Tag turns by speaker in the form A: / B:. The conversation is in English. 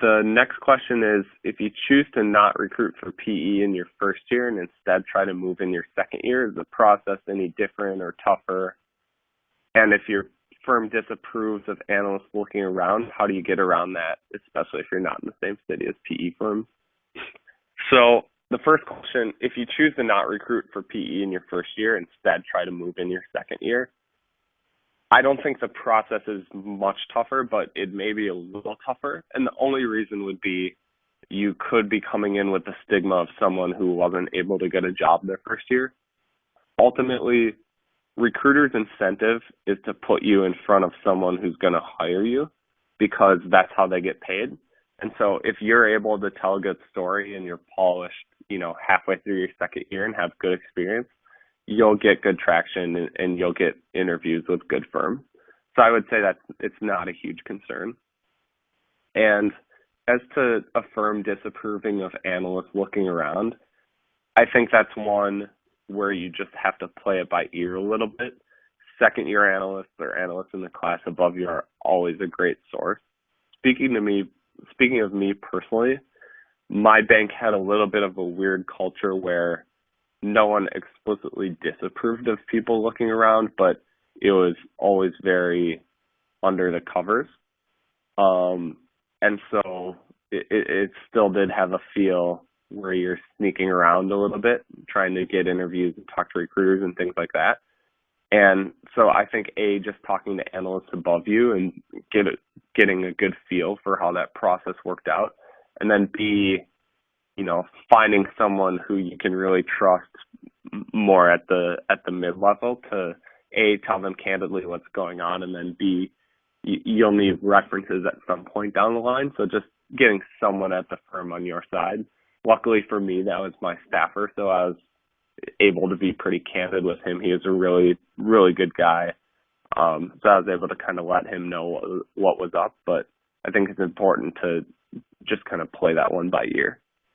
A: The next question is, if you choose to not recruit for PE in your first year and instead try to move in your second year, is the process any different or tougher? And if your firm disapproves of analysts looking around, how do you get around that, especially if you're not in the same city as PE firms? So the first question, if you choose to not recruit for PE in your first year, instead try to move in your second year, I don't think the process is much tougher, but it may be a little tougher. And the only reason would be you could be coming in with the stigma of someone who wasn't able to get a job their first year. Ultimately, recruiters' incentive is to put you in front of someone who's going to hire you because that's how they get paid. And so if you're able to tell a good story and you're polished, halfway through your second year and have good experience, you'll get good traction and you'll get interviews with good firms. So I would say that it's not a huge concern. And as to a firm disapproving of analysts looking around, I think that's one where you just have to play it by ear a little bit. Second year analysts or analysts in the class above you are always a great source. Speaking of me personally, my bank had a little bit of a weird culture where no one explicitly disapproved of people looking around, but it was always very under the covers. And so it still did have a feel where you're sneaking around a little bit, trying to get interviews and talk to recruiters and things like that. And so I think just talking to analysts above you and getting a good feel for how that process worked out, and then B, finding someone who you can really trust more at the mid level to tell them candidly what's going on, and then B, you'll need references at some point down the line. So just getting someone at the firm on your side. Luckily for me, that was my staffer, so I was able to be pretty candid with him. He was a really, really good guy. So I was able to kind of let him know what was up. But I think it's important to just kind of play that one by ear.